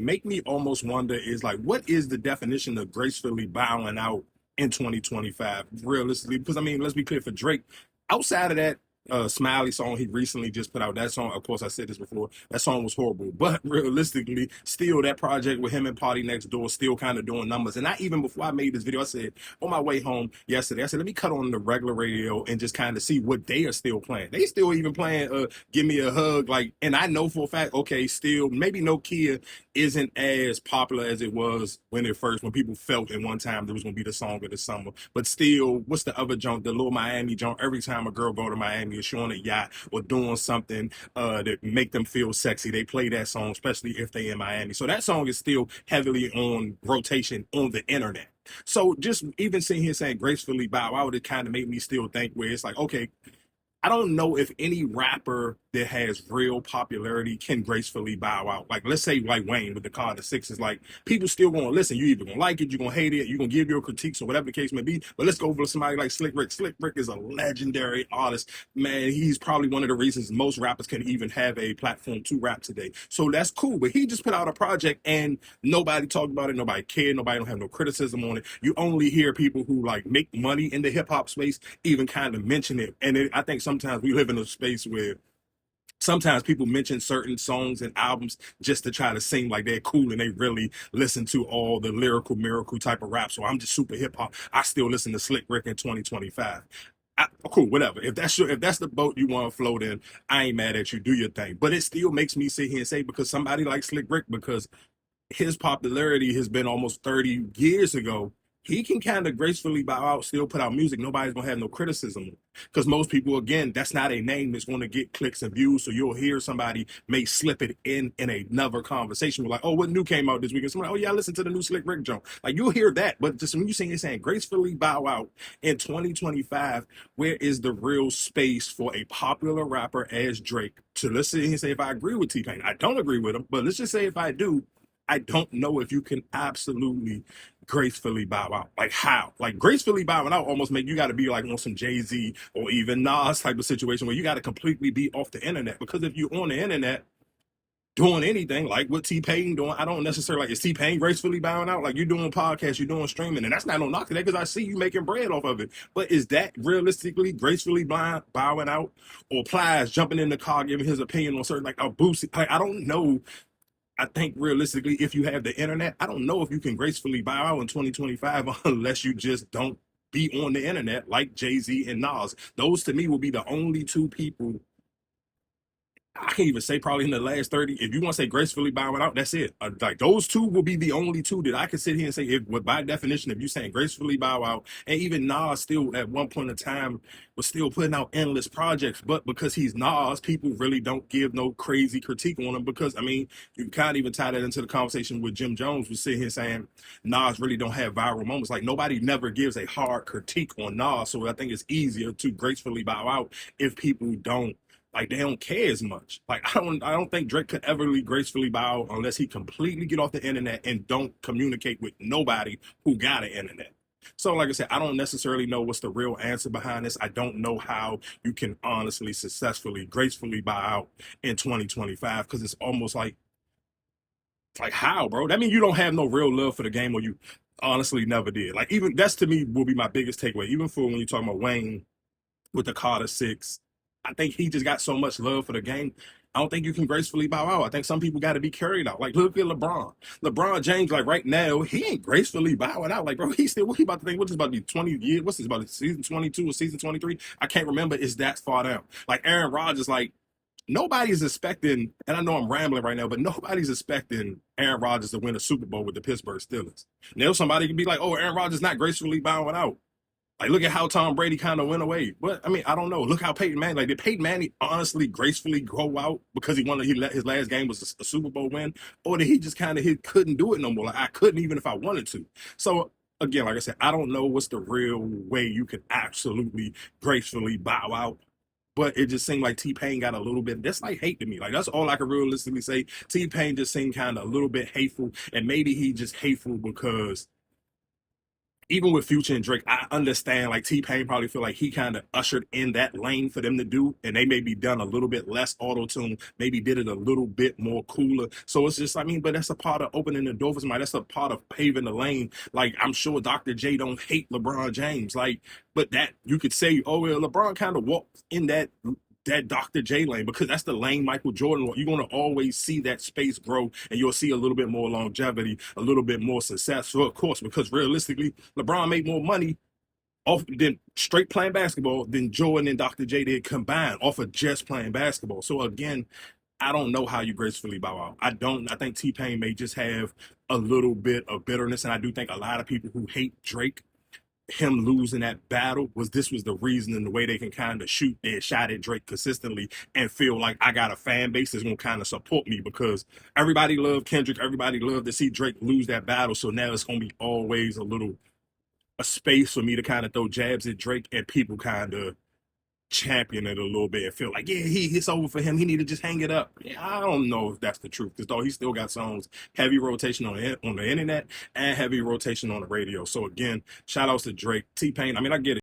make me almost wonder is like, what is the definition of gracefully bowing out in 2025 realistically? Because I mean, let's be clear, for Drake, outside of that Smiley song he recently just put out, that song, of course I said this before, that song was horrible, but realistically still that project with him and Party Next Door still kind of doing numbers. And not even before I made this video, I said on my way home yesterday, I said let me cut on the regular radio and just kind of see what they are still playing. They still even playing Give Me a Hug, like, and I know for a fact, okay, still maybe No Kia isn't as popular as it was when people felt at one time there was gonna be the song of the summer. But still, what's the other junk, the little Miami junk? Every time a girl go to Miami or she on a yacht or doing something that make them feel sexy, they play that song, especially if they in Miami. So that song is still heavily on rotation on the internet. So just even sitting here saying gracefully bow out, it kind of made me still think where it's like, okay, I don't know if any rapper that has real popularity can gracefully bow out. Like, let's say like Wayne with the Carter Six is like, people still gonna listen. You either gonna like it, you're gonna hate it, you're gonna give your critiques or whatever the case may be. But let's go over to somebody like Slick Rick. Slick Rick is a legendary artist. Man, he's probably one of the reasons most rappers can even have a platform to rap today. So that's cool. But he just put out a project and nobody talked about it, nobody cared, nobody don't have no criticism on it. You only hear people who like make money in the hip hop space even kind of mention it. And I think sometimes we live in a space where sometimes people mention certain songs and albums just to try to seem like they're cool and they really listen to all the lyrical miracle type of rap. So I'm just super hip hop. I still listen to Slick Rick in 2025. Cool, whatever. If that's the boat you want to float in, I ain't mad at you. Do your thing. But it still makes me sit here and say, because somebody like Slick Rick, because his popularity has been almost 30 years ago, he can kind of gracefully bow out, still put out music. Nobody's gonna have no criticism. Because most people, again, that's not a name that's going to get clicks and views. So you'll hear somebody may slip it in another conversation. We're like, oh, what new came out this week? And somebody, oh yeah, I listened to the new Slick Rick joint. Like, you'll hear that. But just when you're saying gracefully bow out in 2025, where is the real space for a popular rapper as Drake to, let's sit here and say if I agree with T-Pain? I don't agree with him, but let's just say if I do, I don't know if you can absolutely gracefully bow out. Like, how? Like, gracefully bowing out almost make you got to be like on some Jay-Z or even Nas type of situation where you got to completely be off the internet. Because if you're on the internet doing anything like what T-Pain doing, I don't necessarily like, is T-Pain gracefully bowing out? Like, you're doing podcasts, you're doing streaming, and that's not no knock to that because I see you making bread off of it. But is that realistically gracefully bowing out? Or Plies jumping in the car giving his opinion on certain, like a Boosie? Like, I don't know. I think realistically, if you have the internet, I don't know if you can gracefully bow out in 2025 unless you just don't be on the internet like Jay-Z and Nas. Those to me will be the only two people I can't even say probably in the last 30. If you want to say gracefully bowing out, that's it. Like, those two will be the only two that I can sit here and say, if by definition, if you're saying gracefully bow out, and even Nas still at one point in time was still putting out endless projects, but because he's Nas, people really don't give no crazy critique on him. Because I mean, you kind of even tie that into the conversation with Jim Jones was sitting here saying Nas really don't have viral moments. Like, nobody never gives a hard critique on Nas, so I think it's easier to gracefully bow out if people don't, like, they don't care as much. Like, I don't think Drake could ever really gracefully bow unless he completely get off the internet and don't communicate with nobody who got an internet. So like I said, I don't necessarily know what's the real answer behind this. I don't know how you can honestly, successfully, gracefully bow out in 2025, because it's almost like how, bro? That means you don't have no real love for the game, or you honestly never did. Like, even that's to me will be my biggest takeaway. Even for when you're talking about Wayne with the Carter Six, I think he just got so much love for the game. I don't think you can gracefully bow out. I think some people got to be carried out. Like, look at LeBron. LeBron James, like right now, he ain't gracefully bowing out. Like, bro, he's still, what he about to think? What's this about to be 20 years? What's this about, season 22 or season 23? I can't remember. It's that far down. Like, Aaron Rodgers, like, nobody's expecting, and I know I'm rambling right now, but nobody's expecting Aaron Rodgers to win a Super Bowl with the Pittsburgh Steelers. Now, somebody can be like, oh, Aaron Rodgers not gracefully bowing out. Like, look at how Tom Brady kind of went away. But I mean, I don't know. Look how Peyton Manning, like, did Peyton Manning honestly gracefully go out because his last game was a Super Bowl win? Or did he just kind of, he couldn't do it no more? Like, I couldn't even if I wanted to. So again, like I said, I don't know what's the real way you can absolutely gracefully bow out. But it just seemed like T-Pain got a little bit, that's like hate to me. Like, that's all I can realistically say. T-Pain just seemed kind of a little bit hateful. And maybe he just hateful because even with Future and Drake, I understand like T-Pain probably feel like he kind of ushered in that lane for them to do, and they maybe done a little bit less auto-tune, maybe did it a little bit more cooler. So it's just, I mean, but that's a part of opening the door for somebody. That's a part of paving the lane. Like, I'm sure Dr. J don't hate LeBron James. Like, but that you could say, oh well, LeBron kind of walked in that Dr. J lane, because that's the lane Michael Jordan. You're going to always see that space grow, and you'll see a little bit more longevity, a little bit more success. So of course, because realistically, LeBron made more money off than straight playing basketball than Jordan and Dr. J did combined off of just playing basketball. So again, I don't know how you gracefully bow out. I don't. I think T-Pain may just have a little bit of bitterness, and I do think a lot of people who hate Drake, him losing that battle was the reason, and the way they can kind of shoot their shot at Drake consistently and feel like I got a fan base that's gonna kind of support me, because everybody loved Kendrick, everybody loved to see Drake lose that battle. So now it's gonna be always a space for me to kind of throw jabs at Drake, and people kind of champion it a little bit and feel like, yeah, it's over for him. He need to just hang it up. Yeah, I don't know if that's the truth, because though he still got songs heavy rotation on the internet and heavy rotation on the radio. So again, shout outs to Drake, T-Pain. I mean, I get it.